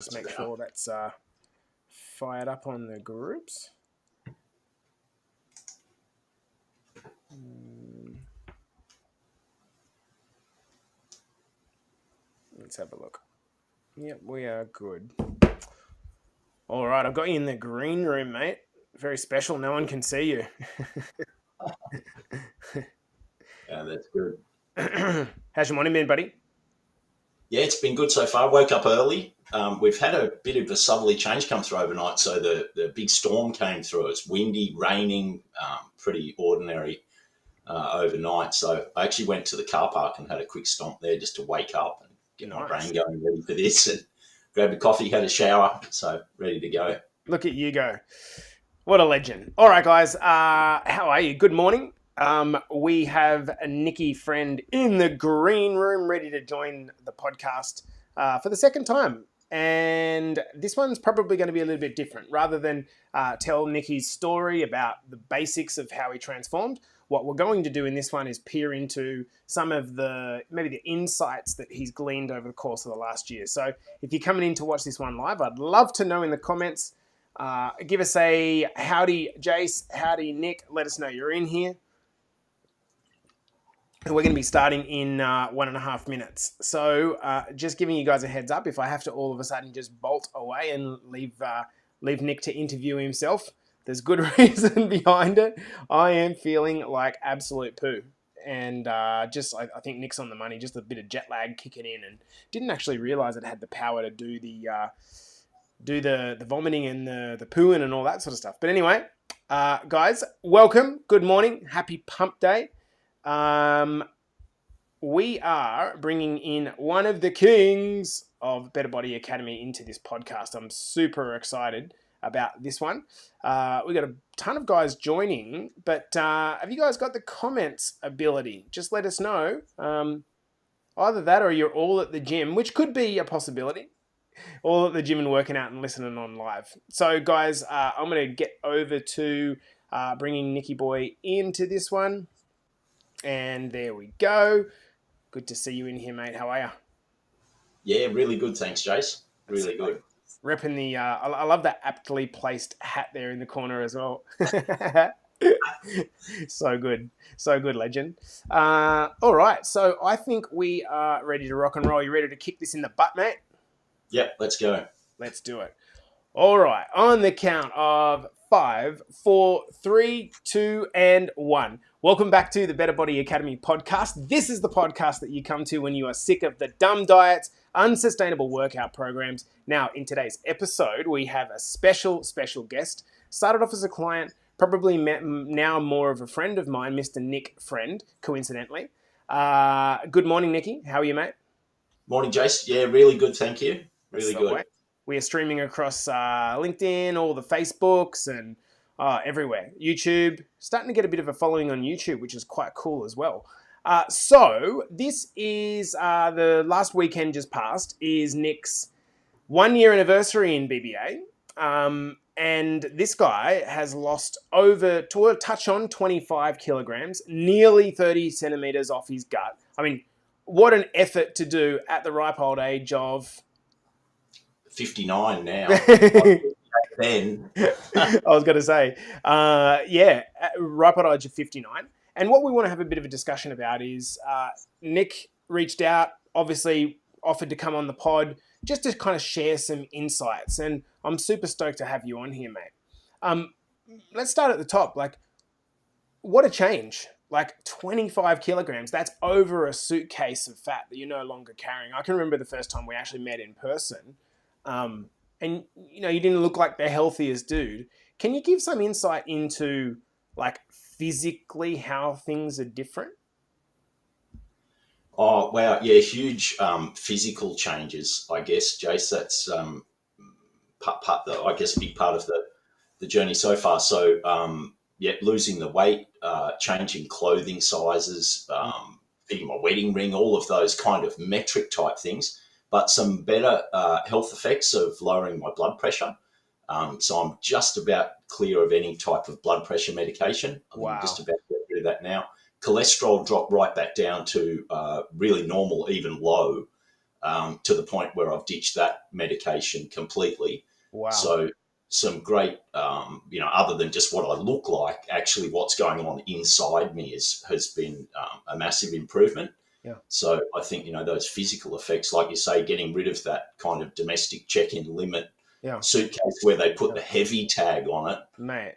Just make sure that's fired up on the groups. Let's have a look. Yep, we are good. All right, I've got you in the green room, mate. Very special. No one can see you. Yeah, that's good. How's your morning been, buddy? Yeah, it's been good so far. Woke up early. We've had a bit of a southerly change come through overnight. So the big storm came through. It's windy, raining, pretty ordinary overnight. So I actually went to the car park and had a quick stomp there just to wake up and get my brain going, ready for this. And grabbed a coffee, had a shower, so ready to go. Look at you go. What a legend. All right, guys. How are you? Good morning. We have a Nikki friend in the green room ready to join the podcast for the second time. And this one's probably going to be a little bit different. Rather than tell Nikki's story about the basics of how he transformed, what we're going to do in this one is peer into some of maybe the insights that he's gleaned over the course of the last year. So if you're coming in to watch this one live, I'd love to know in the comments. Give us a howdy, Jace, howdy, Nick. Let us know you're in here. And we're going to be starting in 1.5 minutes. So just giving you guys a heads up, if I have to all of a sudden just bolt away and leave Nick to interview himself, there's good reason behind it. I am feeling like absolute poo. And I think Nick's on the money, just a bit of jet lag kicking in, and didn't actually realize it had the power to do the vomiting and the pooing and all that sort of stuff. But anyway, guys, welcome. Good morning. Happy Pump Day. We are bringing in one of the kings of Better Body Academy into this podcast. I'm super excited about this one. We got a ton of guys joining, but have you guys got the comments ability? Just let us know. Either that or you're all at the gym, which could be a possibility. All at the gym and working out and listening on live. So, guys, I'm going to get over to bringing Nicky Boy into this one. And there we go. Good to see you in here, mate. How are you? Yeah, really good. Thanks, Jace. Really good. Repping the, I love that aptly placed hat there in the corner as well. So good, legend. All right, so I think we are ready to rock and roll. You ready to kick this in the butt, mate? Yep, let's go. Let's do it. All right, on the count of 5, 4, 3, 2, and 1. Welcome back to the Better Body Academy podcast. This is the podcast that you come to when you are sick of the dumb diets, unsustainable workout programs. Now, in today's episode, we have a special guest. Started off as a client, probably now more of a friend of mine, Mr. Nick Friend, coincidentally. Good morning, Nicky. How are you, mate? Morning, Jace. Yeah, really good. Thank you. Really good. We are streaming across LinkedIn, all the Facebooks, and everywhere. YouTube, starting to get a bit of a following on YouTube, which is quite cool as well. So this is the last weekend just passed is Nick's 1-year anniversary in BBA. And this guy has lost over to a touch on 25 kilograms, nearly 30 centimeters off his gut. I mean, what an effort to do at the ripe old age of 59 now. Then I was going to say, ripe old age of 59. And what we want to have a bit of a discussion about is Nick reached out, obviously offered to come on the pod just to kind of share some insights. And I'm super stoked to have you on here, mate. Let's start at the top. Like, what a change. Like 25 kilograms, that's over a suitcase of fat that you're no longer carrying. I can remember the first time we actually met in person. And, you know, you didn't look like the healthiest dude. Can you give some insight into, like, physically how things are different? Oh, wow. Yeah, huge physical changes, I guess, Jace. That's I guess a big part of the journey so far. So, losing the weight, changing clothing sizes, fitting my wedding ring, all of those kind of metric type things, but some better health effects of lowering my blood pressure. So I'm just about clear of any type of blood pressure medication. I'm just about to get rid of that now. Cholesterol dropped right back down to really normal, even low. to the point where I've ditched that medication completely. Wow. So some great, other than just what I look like, actually what's going on inside me has been a massive improvement. Yeah. So I think, those physical effects, like you say, getting rid of that kind of domestic check-in limit Yeah. suitcase where they put Yeah. the heavy tag on it, Mate.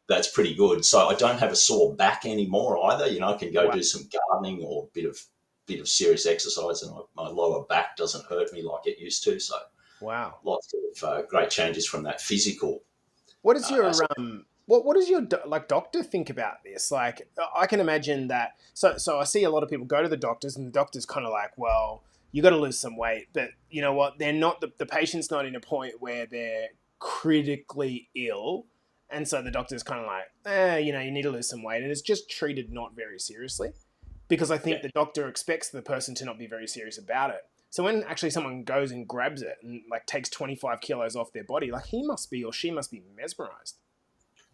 that's pretty good. So I don't have a sore back anymore either. I can go Wow. do some gardening or a bit of serious exercise, and my lower back doesn't hurt me like it used to. So Wow. lots of great changes from that physical What does your aspect. what does your doctor think about this? Like, I can imagine that. So I see a lot of people go to the doctors, and the doctor's kind of like, well, you got to lose some weight, but you know what? They're not the patient's not in a point where they're critically ill, and so the doctor's kind of like, you need to lose some weight, and it's just treated not very seriously, because I Yeah. think the doctor expects the person to not be very serious about it. So when actually someone goes and grabs it and like takes 25 kilos off their body, like he must be or she must be mesmerized.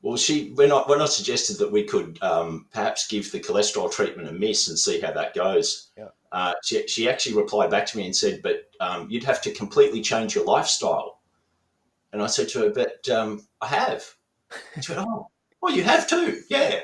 Well, when I suggested that we could perhaps give the cholesterol treatment a miss and see how that goes, Yeah. she actually replied back to me and said, "But you'd have to completely change your lifestyle." And I said to her, "But I have." She went, "Oh, well, you have too, yeah."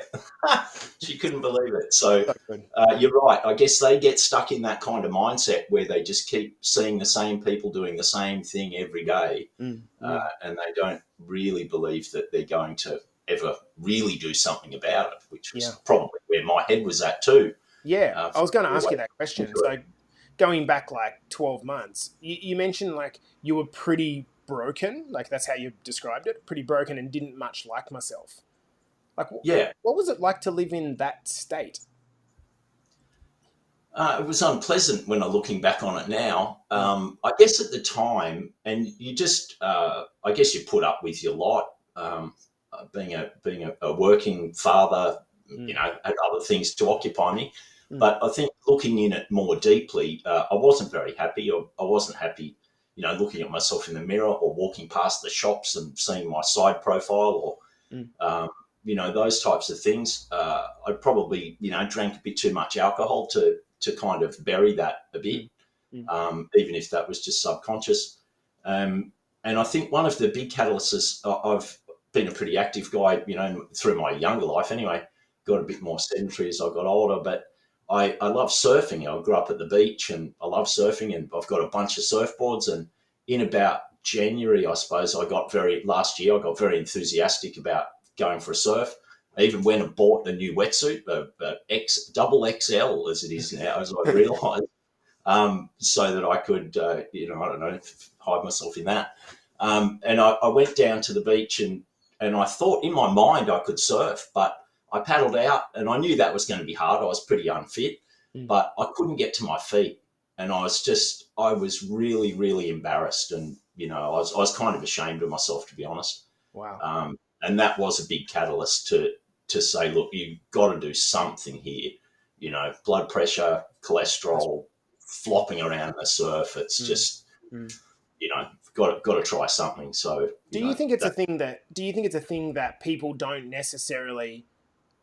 She couldn't believe it. So So good. you're right. I guess they get stuck in that kind of mindset where they just keep seeing the same people doing the same thing every day, Mm, mm. and they don't really believe that they're going to ever really do something about it, which Yeah. was probably where my head was at too. Yeah. I was going to For ask way you that question. into it. So going back like 12 months, you mentioned like you were pretty broken. Like that's how you described it. Pretty broken and didn't much like myself. Like, Yeah, what was it like to live in that state? it was unpleasant when I'm looking back on it now. Mm, I guess at the time, and you just, I guess you put up with your lot. Being a working father, mm, had other things to occupy me. mm, But I think looking in it more deeply, I wasn't very happy. I wasn't happy, looking at myself in the mirror or walking past the shops and seeing my side profile or mm, um, those types of things. I probably, drank a bit too much alcohol to kind of bury that a bit, mm, mm, even if that was just subconscious. And I think one of the big catalysts is I've been a pretty active guy, through my younger life anyway. Got a bit more sedentary as I got older, but I love surfing. I grew up at the beach and I love surfing, and I've got a bunch of surfboards. And in about January, I suppose, last year, I got very enthusiastic about going for a surf. I even went and bought a new wetsuit, double XL as it is now, as I've realised, so that I could, I don't know, hide myself in that. And I went down to the beach and I thought in my mind I could surf, but I paddled out and I knew that was going to be hard. I was pretty unfit, mm. but I couldn't get to my feet. And I was really, really embarrassed. And, I was kind of ashamed of myself, to be honest. Wow. And that was a big catalyst to say, look, you've got to do something here. Blood pressure, That's, cholesterol, flopping around in the surf. It's mm, just, mm. got to try something. So, that, Do you think it's a thing that people don't necessarily?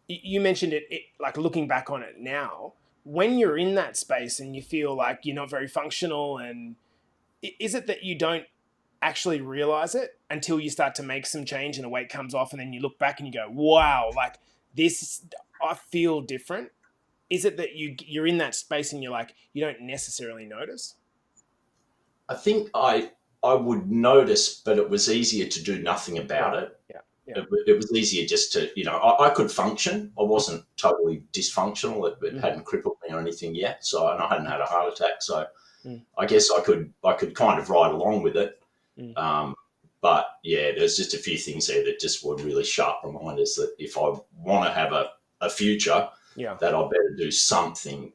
You mentioned it, like looking back on it now, when you're in that space and you feel like you're not very functional, and is it that you don't actually realize it until you start to make some change and the weight comes off, and then you look back and you go, wow, like this, I feel different. Is it that you're in that space and you're like, you don't necessarily notice? I think I would notice, but it was easier to do nothing about Right. it. Yeah. Yeah. It was easier just to, I could function. I Mm, wasn't totally dysfunctional. It mm, hadn't crippled me or anything yet. So, and I hadn't had a heart attack. So mm, I guess I could kind of ride along with it. mm. Um, but yeah, there's just a few things there that just were really sharp reminders that if I want to have a future, Yeah. that I better do something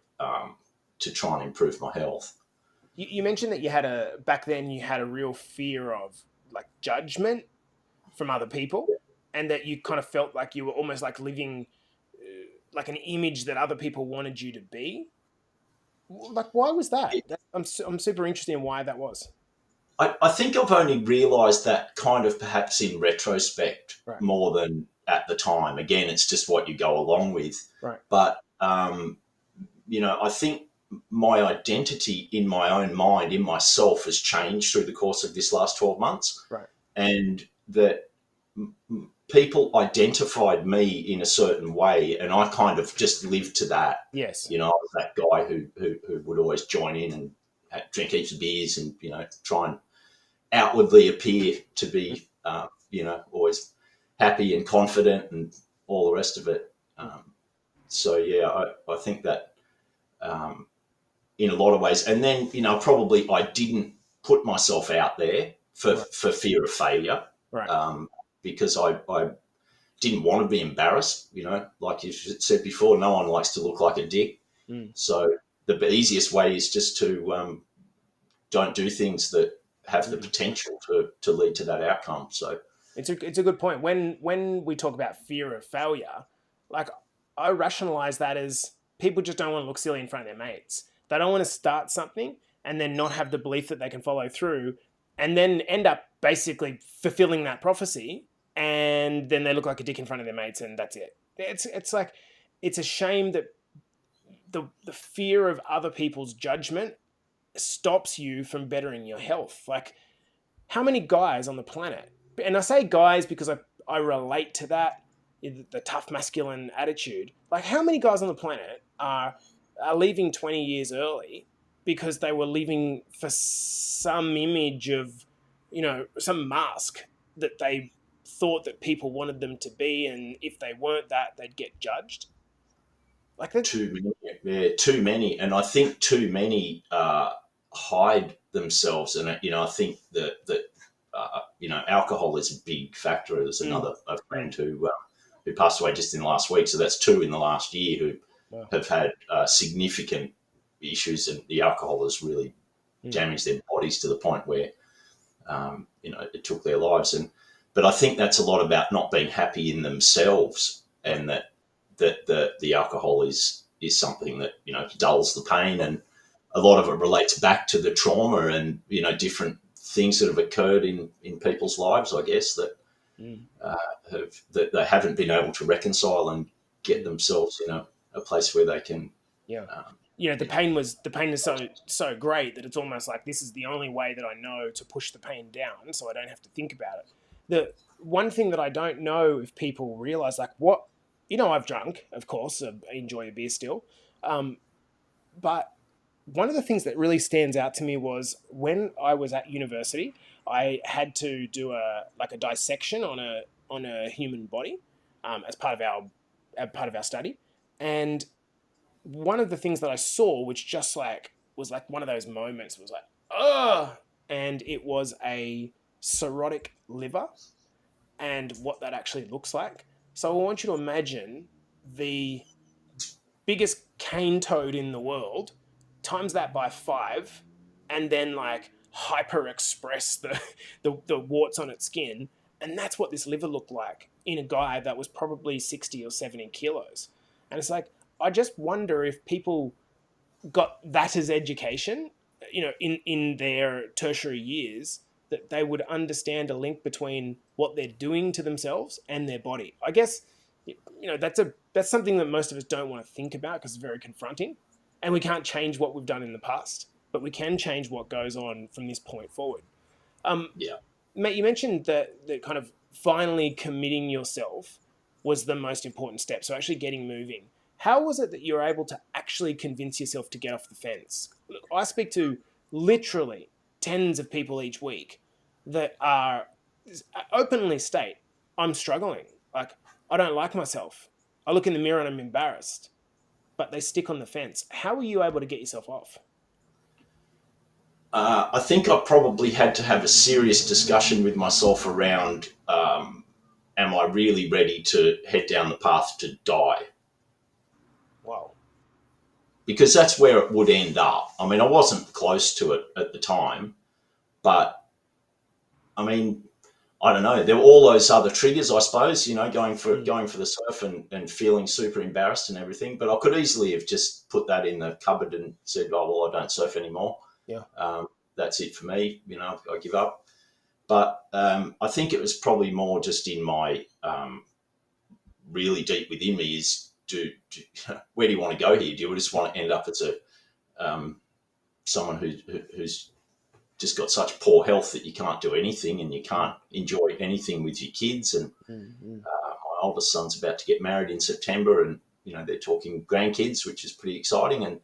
to try and improve my health. You mentioned that you had back then you had a real fear of like judgment from other people, and that you kind of felt like you were almost like living like an image that other people wanted you to be. Like, why was that? I'm super interested in why that was. I think I've only realised that kind of perhaps in retrospect Right. more than at the time. Again, it's just what you go along with. Right. But I think my identity in my own mind, in myself, has changed through the course of this last 12 months. Right. And that people identified me in a certain way, and I kind of just lived to that. Yes. You know, I was that guy who would always join in and drink heaps of beers and, you know, try and outwardly appear to be, you know, always happy and confident and all the rest of it. So, yeah, I think that in a lot of ways. And then, you know, probably I didn't put myself out there Right. for fear of failure, Right. because I didn't want to be embarrassed. You know, like you said before, no one likes to look like a dick. Mm. So the easiest way is just to don't do things that have the potential to lead to that outcome. So It's a good point. When we talk about fear of failure, like I rationalize that as people just don't want to look silly in front of their mates. They don't want to start something and then not have the belief that they can follow through, and then end up basically fulfilling that prophecy, and then they look like a dick in front of their mates, and that's it. It's like it's a shame that the fear of other people's judgment stops you from bettering your health. Like how many guys on the planet, and I say guys because I relate to that, the tough masculine attitude. Like how many guys on the planet are leaving 20 years early because they were living for some image of, you know, some mask that they thought that people wanted them to be, and if they weren't that, they'd get judged. Like that. too many, yeah, too many, and I think too many hide themselves. And you know, I think that you know, alcohol is a big factor. There's Mm, another a mm, friend who passed away just in the last week, so that's two in the last year who wow. have had significant issues, and the alcohol has really Mm, damaged their bodies to the point where you know, it took their lives. And but I think that's a lot about not being happy in themselves, right. and that the alcohol is something that, you know, dulls the pain, and a lot of it relates back to the trauma and, you know, different things that have occurred in people's lives, I guess, that Mm, that they haven't been able to reconcile and get mm, themselves in a place where they can. yeah. Um, You know, yeah. the pain is so great that it's almost like this is the only way that I know to push the pain down, so I don't have to think about it. The one thing that I don't know if people realize, like what, you know, I've drunk, of course, I enjoy a beer still, um, but one of the things that really stands out to me was when I was at university, I had to do a dissection on a human body, as part of our study, and one of the things that I saw, which just like was like one of those moments, was like, oh, and it was a cirrhotic liver and what that actually looks like. So I want you to imagine the biggest cane toad in the world, times that by five, and then like hyper express the warts on its skin. And that's what this liver looked like in a guy that was probably 60 or 70 kilos. And it's like, I just wonder if people got that as education, you know, in their tertiary years, that they would understand a link between what they're doing to themselves and their body. I guess, you know, that's something that most of us don't want to think about because it's very confronting, and we can't change what we've done in the past, but we can change what goes on from this point forward. Um, Yeah. Mate, you mentioned that kind of finally committing yourself was the most important step. So actually getting moving. How was it that you were able to actually convince yourself to get off the fence? Look, I speak to literally tens of people each week that are openly state, I'm struggling. Like, I don't like myself. I look in the mirror and I'm embarrassed, but they stick on the fence. How were you able to get yourself off? I think I probably had to have a serious discussion with myself around, am I really ready to head down the path to die? Wow. Because that's where it would end up. I mean, I wasn't close to it at the time, but I mean, I don't know. There were all those other triggers, I suppose, you know, Mm, going for the surf and feeling super embarrassed and everything. But I could easily have just put that in the cupboard and said, "Oh well, I don't surf anymore. yeah. That's it for me. You know, I give up." But I think it was probably more just in my really deep within me is, where do you want to go here? Do you just want to end up as someone who's just got such poor health that you can't do anything and you can't enjoy anything with your kids. And Mm-hmm. my oldest son's about to get married in September, and they're talking grandkids, which is pretty exciting. And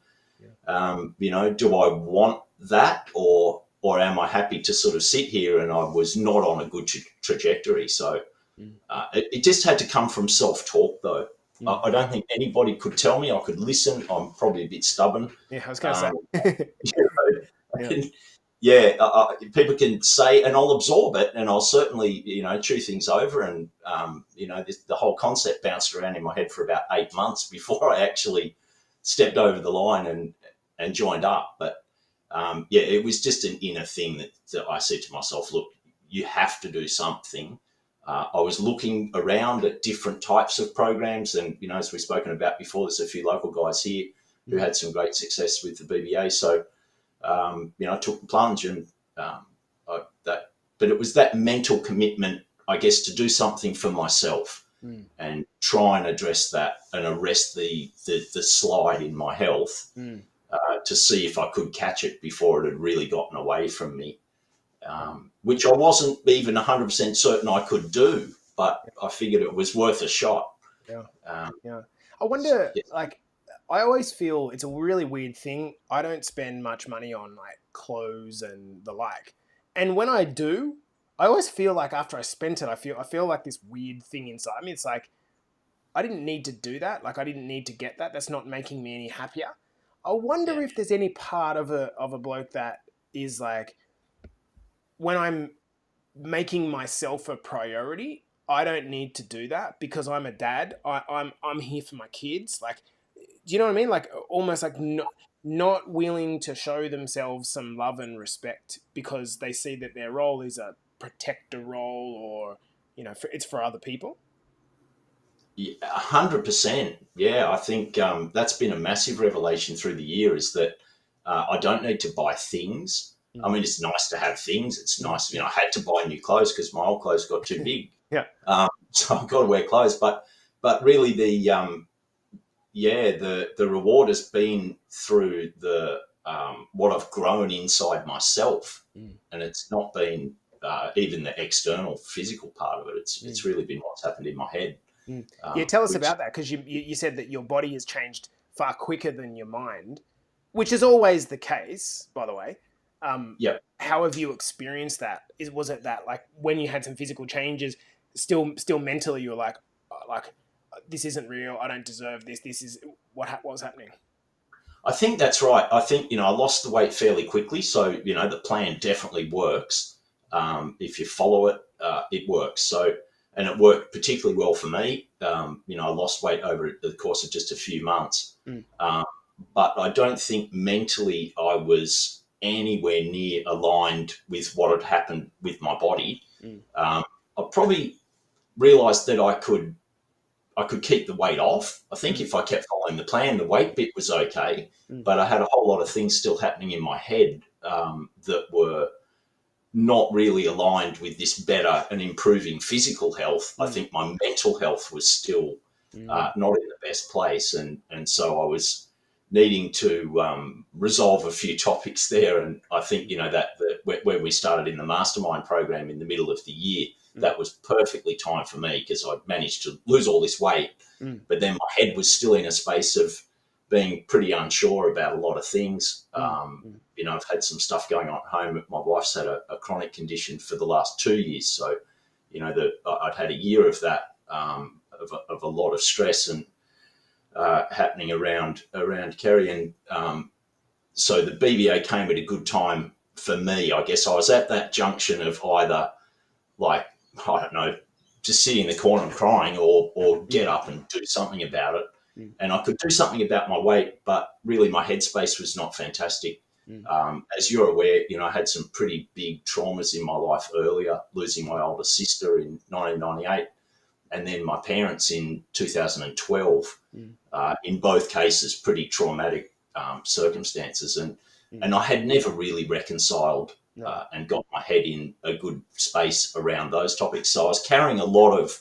do I want that, or am I happy to sort of sit here? And I was not on a good trajectory, so it just had to come from self-talk, though. I don't think anybody could tell me. I could listen. I'm probably a bit stubborn. Yeah, I was going to Um, say. Yeah. People can say, and I'll absorb it, and I'll certainly, chew things over. And, the whole concept bounced around in my head for about 8 months before I actually stepped over the line and joined up. But, it was just an inner thing that I said to myself, look, you have to do something. I was looking around at different types of programs, and, as we've spoken about before, there's a few local guys here who had some great success with the BBA. So, I took the plunge, and but it was that mental commitment, I guess, to do something for myself and try and address that and arrest the slide in my health to see if I could catch it before it had really gotten away from me, which I wasn't even 100% certain I could do, but I figured it was worth a shot. Yeah. Um, Yeah. I wonder, yeah, like, I always feel it's a really weird thing. I don't spend much money on like clothes and the like. And when I do, I always feel like after I spent it, I feel like this weird thing inside me. It's like I didn't need to do that. Like I didn't need to get that. That's not making me any happier. I wonder yeah, if there's any part of a bloke that is like when I'm making myself a priority, I don't need to do that because I'm a dad. I'm here for my kids. Like, do you know what I mean? Like almost like not willing to show themselves some love and respect because they see that their role is a protector role, or it's for other people. 100%. Yeah, I think that's been a massive revelation through the year is that I don't need to buy things. I Mm. mean, it's nice to have things. It's Mm. nice. I had to buy new clothes because my old clothes got too big. Yeah. So I've got to wear clothes. But really, the reward has been through the what I've grown inside myself, Mm. and it's not been even the external physical part of it. Mm. It's really been what's happened in my head. Mm. Yeah, tell us Which about that because you said that your body has changed far quicker than your mind, which is always the case, by the way. Yeah, How have you experienced that? Was it that like when you had some physical changes, still mentally you were like this isn't real. I don't deserve this. This is what was happening. I think that's right. I think, I lost the weight fairly quickly. So, the plan definitely works. If you follow it, it works. So, and it worked particularly well for me. I lost weight over the course of just a few months. Mm. Um, but I don't think mentally I was anywhere near aligned with what had happened with my body. Mm. I probably realized that I could keep the weight off. I think Mm. if I kept following the plan, the weight bit was okay, Mm. but I had a whole lot of things still happening in my head that were not really aligned with this better and improving physical health. I Mm. think my mental health was still Mm. not in the best place, and so I was needing to resolve a few topics there. And I think where we started in the mastermind program in the middle of the year, Mm. that was perfectly timed for me because I'd managed to lose all this weight, Mm. but then my head was still in a space of being pretty unsure about a lot of things. Mm. Mm. I've had some stuff going on at home. My wife's had a chronic condition for the last 2 years, so I'd had a year of that, of a lot of stress and happening around Kerry, and so the BBA came at a good time for me. I guess I was at that junction of either, like, I don't know, just sit in the corner and crying, or get up and do something about it. Mm. And I could do something about my weight, but really my headspace was not fantastic. Mm. As you're aware, I had some pretty big traumas in my life earlier, losing my older sister in 1998 and then my parents in 2012. Mm. In both cases, pretty traumatic circumstances. And I had never really reconciled No. and got my head in a good space around those topics. So I was carrying a lot of,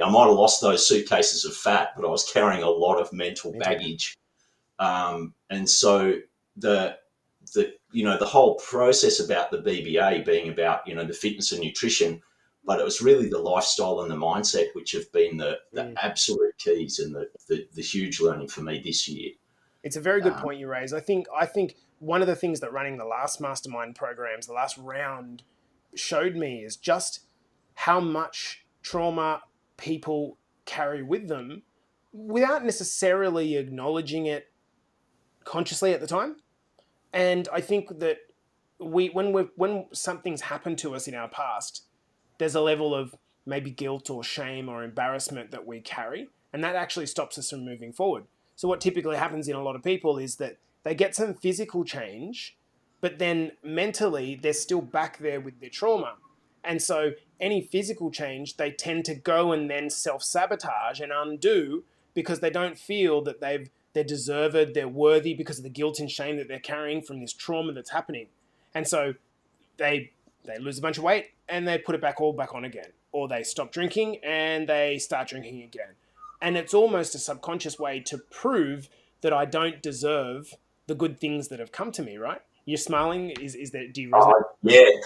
I might have lost those suitcases of fat, but I was carrying a lot of mental baggage. And so the the whole process about the BBA being about the fitness and nutrition, but it was really the lifestyle and the mindset which have been the Mm. absolute keys and the huge learning for me this year. It's a very good Um, point you raise. I think one of the things that running the last mastermind programs, the last round, showed me is just how much trauma people carry with them without necessarily acknowledging it consciously at the time. And I think that when something's happened to us in our past, there's a level of maybe guilt or shame or embarrassment that we carry, and that actually stops us from moving forward. So what typically happens in a lot of people is that they get some physical change, but then mentally they're still back there with their trauma. And so any physical change, they tend to go and then self-sabotage and undo because they don't feel that they're deserved, they're worthy because of the guilt and shame that they're carrying from this trauma that's happening. And so they they lose a bunch of weight and they put it back all back on again, or they stop drinking and they start drinking again. And it's almost a subconscious way to prove that I don't deserve the good things that have come to me. Right? You're smiling. Is that, do you resonate?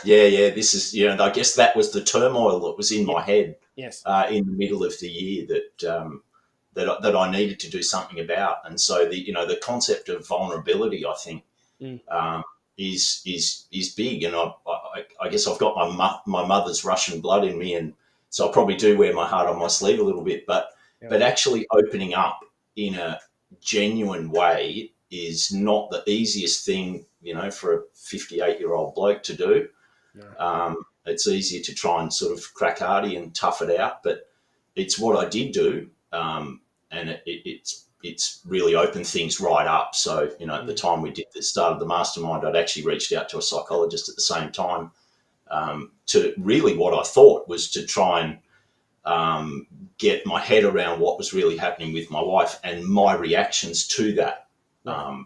yeah. This is I guess that was the turmoil that was in Yeah. my head Yes. in the middle of the year that I needed to do something about, and so the concept of vulnerability, I think, Mm. um, is big, and I guess I've got my mother's Russian blood in me, and so I probably do wear my heart on my sleeve a little bit, but Yeah. actually opening up in a genuine way is not the easiest thing, for a 58-year-old bloke to do. No. It's easier to try and sort of crack hardy and tough it out, but it's what I did do, and it's really opened things right up. So at the Mm. time we did the start of the mastermind, I'd actually reached out to a psychologist at the same time, to really what I thought was to try and get my head around what was really happening with my wife and my reactions to that, Right.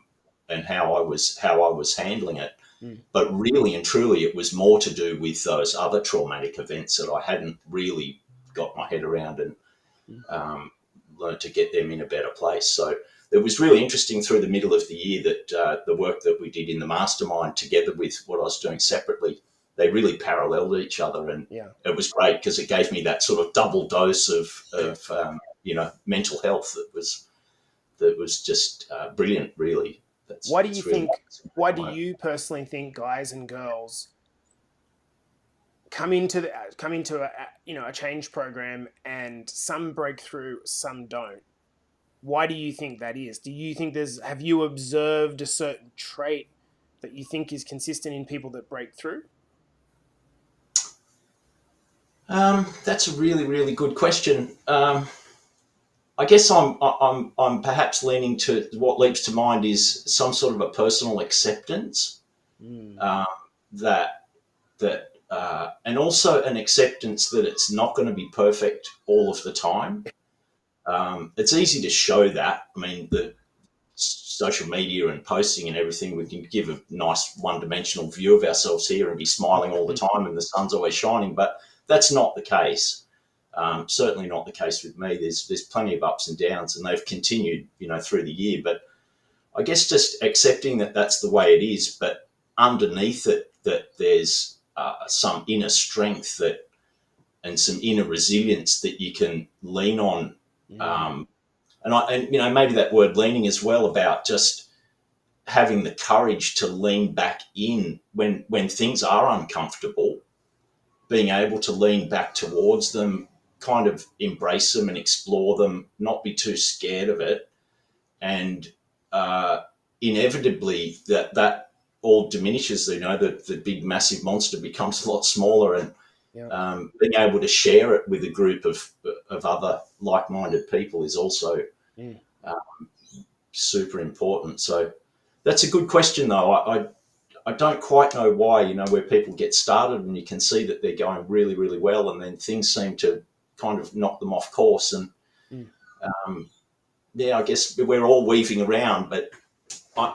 and how I was handling it. Mm. But really and truly, it was more to do with those other traumatic events that I hadn't really got my head around and Mm. learned to get them in a better place. So it was really interesting through the middle of the year that the work that we did in the mastermind together with what I was doing separately, they really paralleled each other. And Yeah. it was great because it gave me that sort of double dose of, Yeah. mental health that was just brilliant, really. Why do you That's really think? Why do you personally think guys and girls come into a change program and some break through, some don't? Why do you think that is? Do you think have you observed a certain trait that you think is consistent in people that break through? That's a really, really good question. I guess I'm perhaps leaning to what leaps to mind is some sort of a personal acceptance, Mm. um, that and also an acceptance that it's not going to be perfect all of the time. It's easy to show that. I mean, the social media and posting and everything, we can give a nice one-dimensional view of ourselves here and be smiling all the time and the sun's always shining, but that's not the case. Certainly not the case with me. There's plenty of ups and downs, and they've continued, through the year. But I guess just accepting that that's the way it is, but underneath it, that there's some inner strength and some inner resilience that you can lean on. Mm. Um, and maybe that word leaning as well, about just having the courage to lean back in when things are uncomfortable, being able to lean back towards them, kind of embrace them and explore them, not be too scared of it, and uh, inevitably that all diminishes. The big massive monster becomes a lot smaller, and Yeah. being able to share it with a group of other like-minded people is also Mm. uh, super important. So that's a good question, though. I don't quite know why, where people get started and you can see that they're going really, really well, and then things seem to kind of knock them off course. And Mm. um, yeah, I guess we're all weaving around, but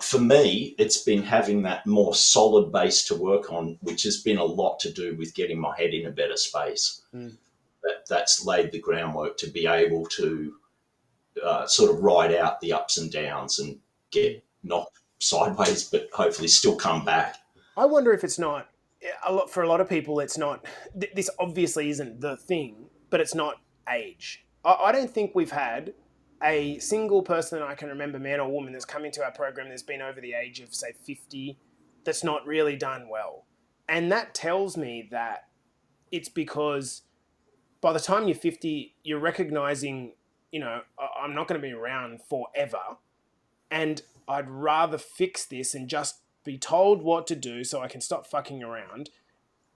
for me, it's been having that more solid base to work on, which has been a lot to do with getting my head in a better space. Mm. That's laid the groundwork to be able to sort of ride out the ups and downs and Mm. get knocked. sideways, but hopefully still come back. I wonder if it's not for a lot of people. It's not. This obviously isn't the thing, but it's not age. I don't think we've had a single person I can remember, man or woman, that's come into our program that's been over the age of say 50, that's not really done well, and that tells me that it's because by the time you're 50, you're recognizing, I'm not going to be around forever, and I'd rather fix this and just be told what to do so I can stop fucking around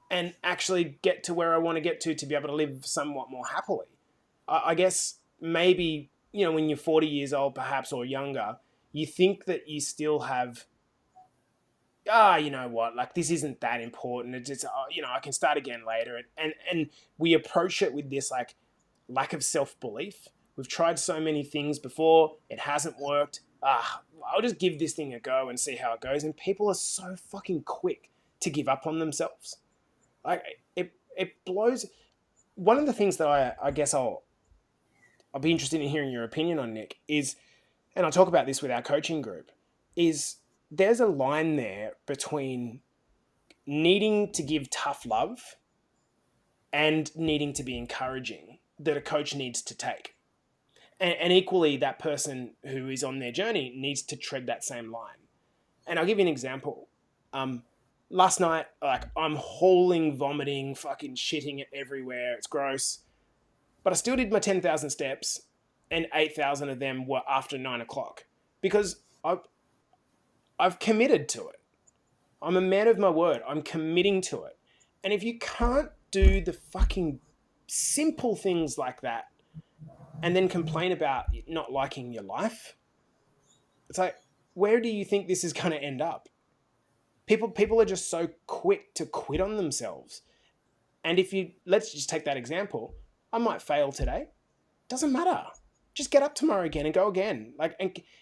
and actually get to where I want to get to be able to live somewhat more happily. I guess maybe, when you're 40 years old, perhaps, or younger, you think that you still have, you know what, like this isn't that important. It's just, I can start again later. And we approach it with this like lack of self-belief. We've tried so many things before. It hasn't worked. I'll just give this thing a go and see how it goes. And people are so fucking quick to give up on themselves. Like it blows. One of the things that I guess I'll be interested in hearing your opinion on, Nick, is, and I talk about this with our coaching group, is there's a line there between needing to give tough love and needing to be encouraging that a coach needs to take. And equally, that person who is on their journey needs to tread that same line. And I'll give you an example. Last night, like, I'm hauling, vomiting, fucking shitting it everywhere. It's gross. But I still did my 10,000 steps, and 8,000 of them were after 9 o'clock because I've committed to it. I'm a man of my word. I'm committing to it. And if you can't do the fucking simple things like that and then complain about not liking your life, it's like, where do you think this is going to end up? People are just so quick to quit on themselves. And let's just take that example. I might fail today. Doesn't matter. Just get up tomorrow again and go again.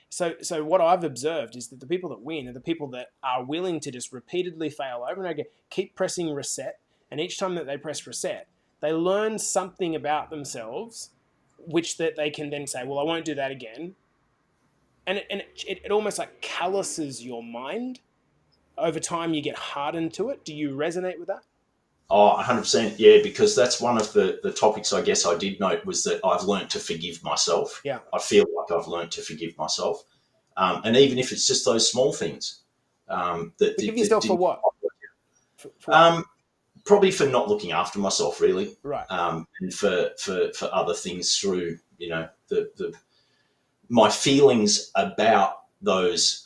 So what I've observed is that the people that win are the people that are willing to just repeatedly fail over and over again, keep pressing reset. And each time that they press reset, they learn something about themselves, which that they can then say, well, I won't do that again. And it almost like calluses your mind. Over time, you get hardened to it. Do you resonate with that? Oh, 100%. Yeah, because that's one of the topics I guess I did note was that I've learned to forgive myself. Yeah. I feel like I've learned to forgive myself. And even if it's just those small things. Forgive yourself for what? For what? Probably for not looking after myself, really. Right. And for other things through, my feelings about those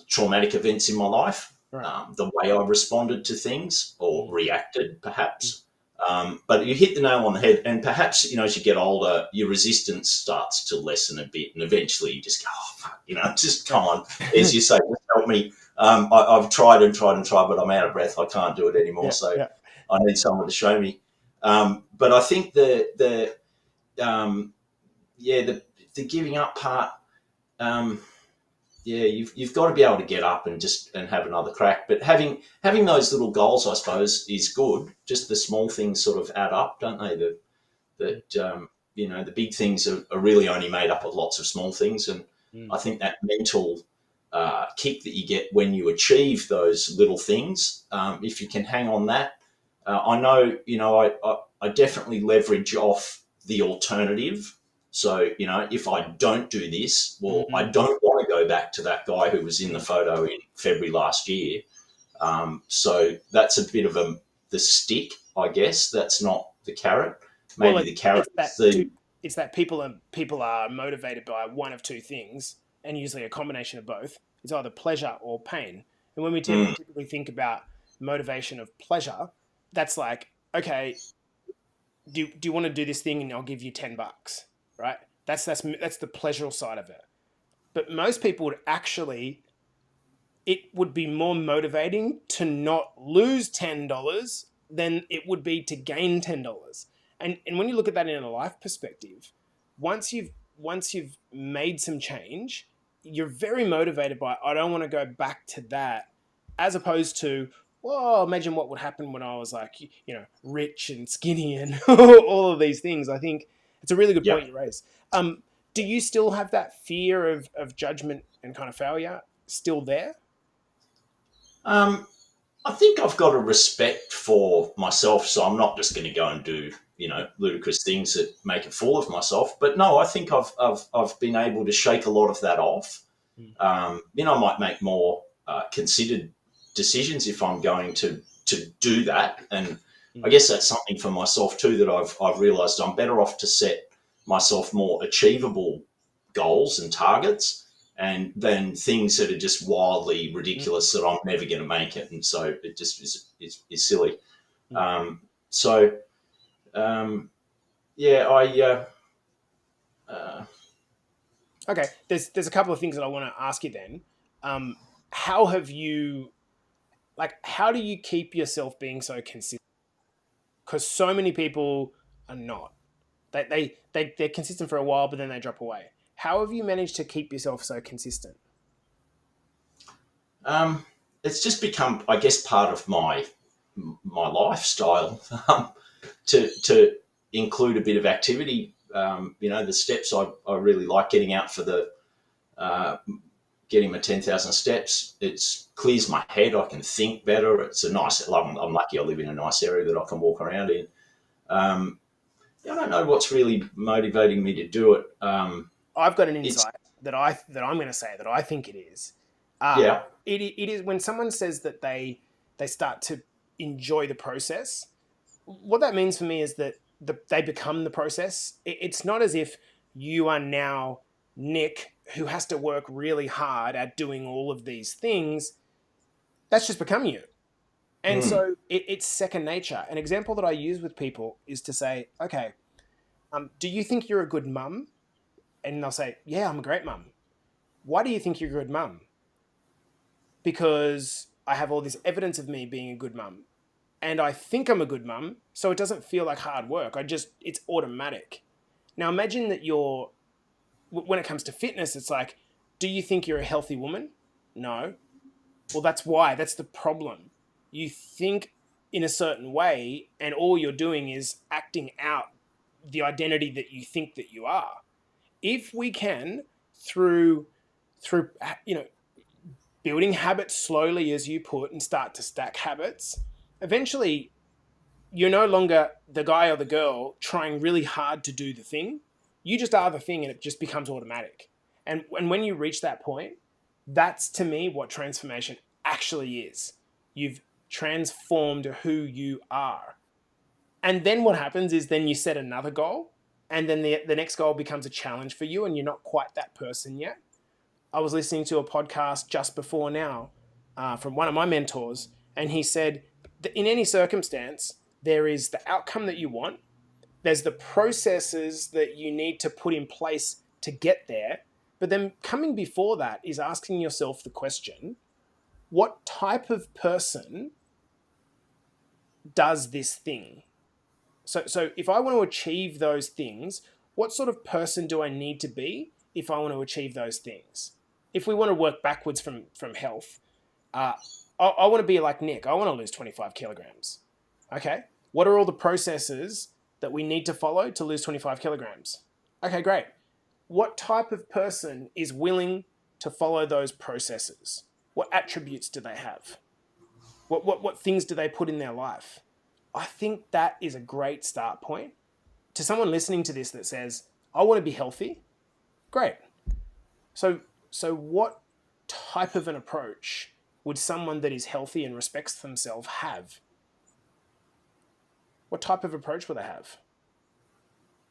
traumatic events in my life. Right. The way I responded to things or reacted, perhaps. But you hit the nail on the head, and perhaps, as you get older, your resistance starts to lessen a bit, and eventually you just go, oh, fuck, just come on. As you say, just help me. I've tried and tried and tried, but I'm out of breath. I can't do it anymore, I need someone to show me. But I think the giving up part, you've got to be able to get up and have another crack. But having those little goals, I suppose, is good. Just the small things sort of add up, don't they? The big things are really only made up of lots of small things. And I think that mental kick that you get when you achieve those little things, if you can hang on that, I know, I definitely leverage off the alternative. So, if I don't do this, well, I don't want to go back to that guy who was in the photo in February last year. So that's a bit of the stick, I guess. That's not the carrot. Maybe the carrot it's that people are motivated by one of two things, and usually a combination of both. It's either pleasure or pain. And when we typically think about motivation of pleasure, that's like, okay, do you want to do this thing and I'll give you $10, right? That's the pleasurable side of it. But most people would actually, it would be more motivating to not lose $10 than it would be to gain $10. And when you look at that in a life perspective, once you've made some change, you're very motivated by, I don't want to go back to that, as opposed to, well, imagine what would happen when I was like, rich and skinny and all of these things. I think it's a really good point you raised. Do you still have that fear of judgment and kind of failure still there? Um, I think I've got a respect for myself, so I'm not just going to go and do ludicrous things that make a fool of myself. But no, I think I've been able to shake a lot of that off. Mm. I might make more considered decisions if I'm going to do that, and I guess that's something for myself too that I've realised I'm better off to set myself more achievable goals and targets, and then things that are just wildly ridiculous that I'm never going to make it, and so it just is silly. So yeah, uh, Okay, there's a couple of things that I want to ask you then. How have you, like, how do you keep yourself being so consistent? Because so many people are not. They're consistent for a while, but then they drop away. How have you managed to keep yourself so consistent? it's just become, I guess, part of my lifestyle to include a bit of activity. The steps I really like getting out for the getting my 10,000 steps. It clears my head. I can think better. It's a nice. I'm lucky. I live in a nice area that I can walk around in. I don't know what's really motivating me to do it. I've got an It's insight that I'm going to say that I think it is. yeah. It is when someone says that they start to enjoy the process. What that means for me is that they become the process. It's not as if you are now Nick who has to work really hard at doing all of these things. That's just become you. And Mm, so it's second nature. An example that I use with people is to say, okay, do you think you're a good mum? And they'll say, yeah, I'm a great mum. Why do you think you're a good mum? Because I have all this evidence of me being a good mum. And I think I'm a good mum, so it doesn't feel like hard work. It's automatic. Now imagine that when it comes to fitness, it's like, do you think you're a healthy woman? No. Well, that's why. That's the problem. You think in a certain way, and all you're doing is acting out the identity that you think that you are. If we can, through through building habits slowly as you put and start to stack habits, eventually you're no longer the guy or the girl trying really hard to do the thing. You just are the thing and it just becomes automatic. And when you reach that point, that's to me what transformation actually is. You've transformed who you are. And then what happens is then you set another goal, and then the next goal becomes a challenge for you and you're not quite that person yet. I was listening to a podcast just before now from one of my mentors, and he said that in any circumstance, there is the outcome that you want, there's the processes that you need to put in place to get there, but then coming before that is asking yourself the question, what type of person does this thing? So if I want to achieve those things, what sort of person do I need to be if I want to achieve those things? If we want to work backwards from health, I want to be like Nick. I want to lose 25 kilograms. Okay. What are all the processes that we need to follow to lose 25 kilograms? Okay, great. What type of person is willing to follow those processes? What attributes do they have? What things do they put in their life? I think that is a great start point. To someone listening to this that says, I want to be healthy, great. So what type of an approach would someone that is healthy and respects themselves have? What type of approach would they have?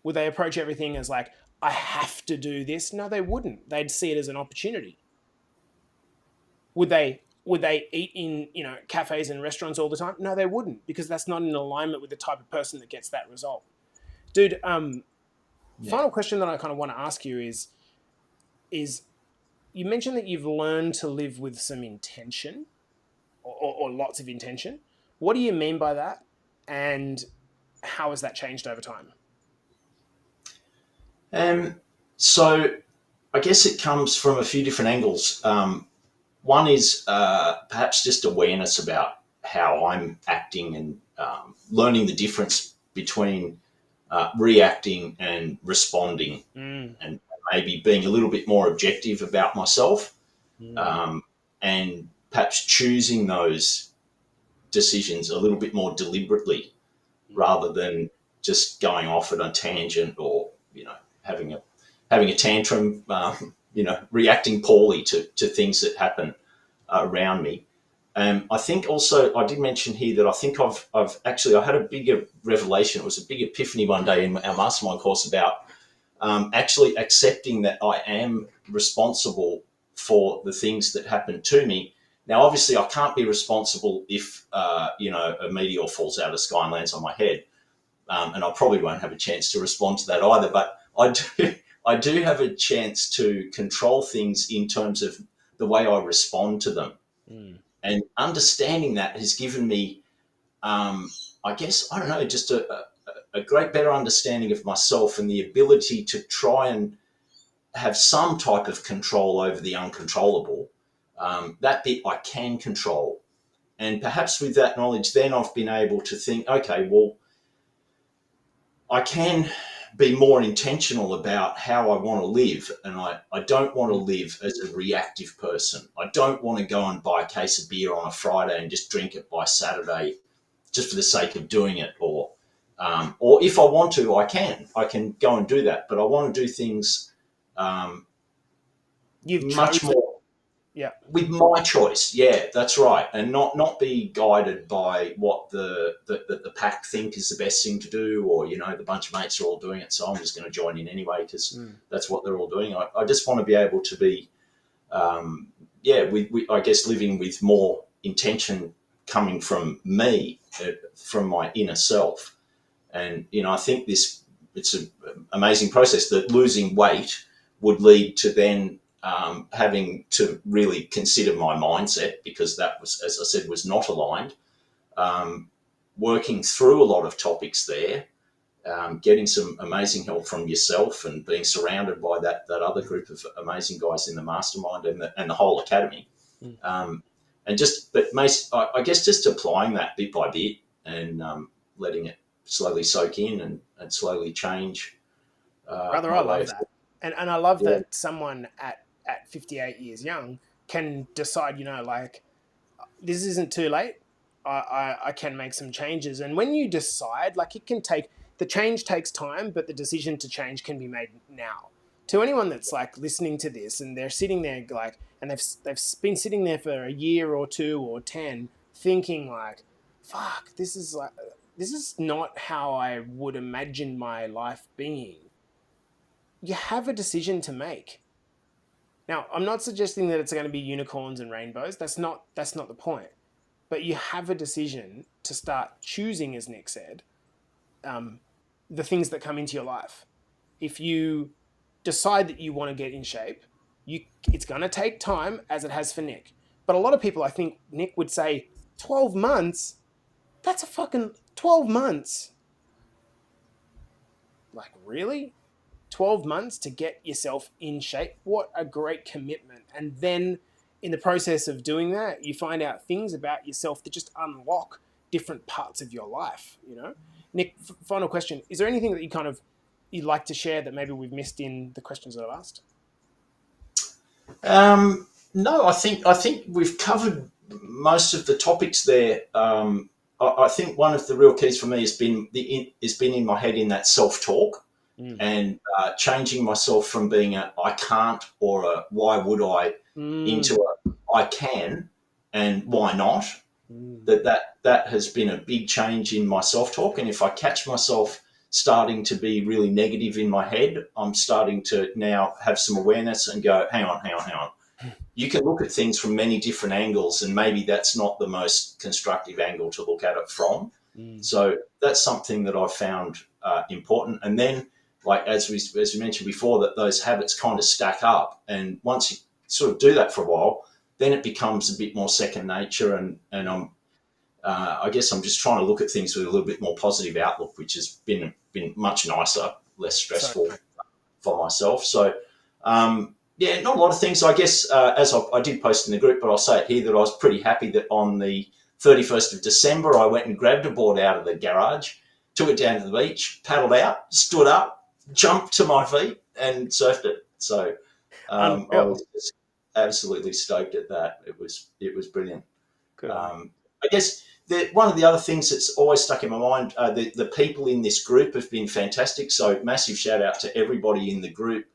Would they approach everything as like, I have to do this? No, they wouldn't. They'd see it as an opportunity. Would they eat in cafes and restaurants all the time? No, they wouldn't, because that's not in alignment with the type of person that gets that result. Dude, yeah. final question that I kind of want to ask you is you mentioned that you've learned to live with some intention or lots of intention. What do you mean by that? And how has that changed over time? So I guess it comes from a few different angles. One is perhaps just awareness about how I'm acting and learning the difference between reacting and responding, Mm, and maybe being a little bit more objective about myself. mm, and perhaps choosing those decisions a little bit more deliberately rather than just going off at a tangent or, having a tantrum, reacting poorly to things that happen around me. I think also I did mention here that I think I had a bigger revelation. It was a big epiphany one day in our mastermind course about actually accepting that I am responsible for the things that happen to me. Now, obviously, I can't be responsible if a meteor falls out of the sky and lands on my head, and I probably won't have a chance to respond to that either. But I do have a chance to control things in terms of the way I respond to them. Mm. And understanding that has given me, I guess, I don't know, just a great better understanding of myself and the ability to try and have some type of control over the uncontrollable. That bit I can control. And perhaps with that knowledge, then I've been able to think, okay, well, I can be more intentional about how I want to live. And I don't want to live as a reactive person. I don't want to go and buy a case of beer on a Friday and just drink it by Saturday just for the sake of doing it. Or if I want to, I can go and do that. But I want to do things You've much chosen. more Yeah. with my choice. Yeah, that's right. And not be guided by what the pack think is the best thing to do, or, the bunch of mates are all doing it, so I'm just going to join in anyway because that's what they're all doing. I just want to be able to be, I guess, living with more intention coming from me, from my inner self. And, I think it's an amazing process that losing weight would lead to then having to really consider my mindset, because that was, as I said, was not aligned. Working through a lot of topics there, getting some amazing help from yourself and being surrounded by that other group of amazing guys in the mastermind and the whole academy. I guess just applying that bit by bit and letting it slowly soak in and slowly change Brother, my I way love of that. And I love yeah. that someone at 58 years young can decide, like, this isn't too late. I can make some changes. And when you decide, like, the change takes time, but the decision to change can be made now. To anyone that's like listening to this and they're sitting there like, and they've been sitting there for a year or two or 10 thinking like, fuck, this is not how I would imagine my life being. You have a decision to make. Now, I'm not suggesting that it's going to be unicorns and rainbows. That's not the point. But you have a decision to start choosing, as Nick said, um, the things that come into your life. If you decide that you want to get in shape, it's going to take time, as it has for Nick. But a lot of people, I think Nick would say, 12 months? That's a fucking 12 months. Like, really? 12 months to get yourself in shape? What a great commitment. And then in the process of doing that, you find out things about yourself that just unlock different parts of your life. Nick, final question. Is there anything that you'd like to share that maybe we've missed in the questions that I've asked? No, I think we've covered most of the topics there. I think one of the real keys for me has been in my head in that self talk and changing myself from being a I can't or a why would I into a I can and why not. That has been a big change in my self talk, and if I catch myself starting to be really negative in my head, I'm starting to now have some awareness and go, hang on. You can look at things from many different angles, and maybe that's not the most constructive angle to look at it from. So that's something that I've found important. And then, like as we mentioned before, that those habits kind of stack up, and once you sort of do that for a while, then it becomes a bit more second nature. And I guess I'm just trying to look at things with a little bit more positive outlook, which has been much nicer, less stressful for myself. So. Not a lot of things. I guess as I did post in the group, but I'll say it here that I was pretty happy that on the 31st of December, I went and grabbed a board out of the garage, took it down to the beach, paddled out, stood up, jumped to my feet, and surfed it. So I was just absolutely stoked at that. It was brilliant. Good on you. I guess one of the other things that's always stuck in my mind, the people in this group have been fantastic. So massive shout out to everybody in the group.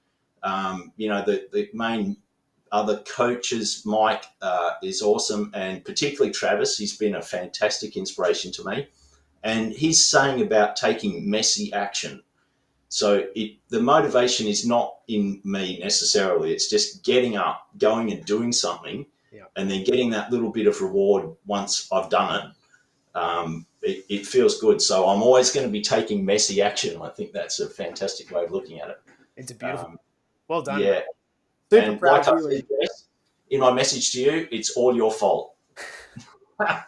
The main other coaches, Mike is awesome, and particularly Travis. He's been a fantastic inspiration to me. And he's saying about taking messy action. So the motivation is not in me necessarily. It's just getting up, going and doing something, Yeah. and then getting that little bit of reward once I've done it. It feels good. So I'm always going to be taking messy action. I think that's a fantastic way of looking at it. It's beautiful. Well done, Yeah. mate. Super And proud like of I you. said, Jess, in my message to you, it's all your fault. I'm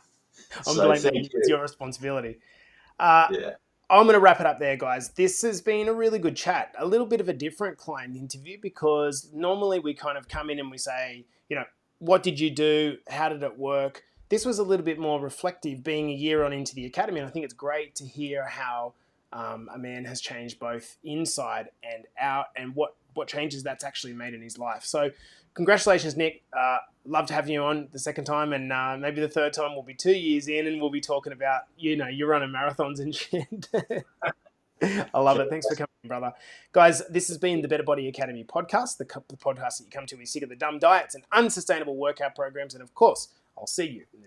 So blaming thank you. It's you. your responsibility. Uh, Yeah. I'm going to wrap it up there, guys. This has been a really good chat. A little bit of a different client interview because normally we kind of come in and we say, what did you do? How did it work? This was a little bit more reflective, being a year on into the academy. And I think it's great to hear how a man has changed both inside and out, and what changes that's actually made in his life. So congratulations, Nick. Love to have you on the second time, and maybe the third time will be 2 years in, and we'll be talking about, you're running marathons and shit. I love it. Thanks for coming, brother. Guys, this has been the Better Body Academy podcast, the podcast that you come to when you're sick of the dumb diets and unsustainable workout programs. And of course, I'll see you in the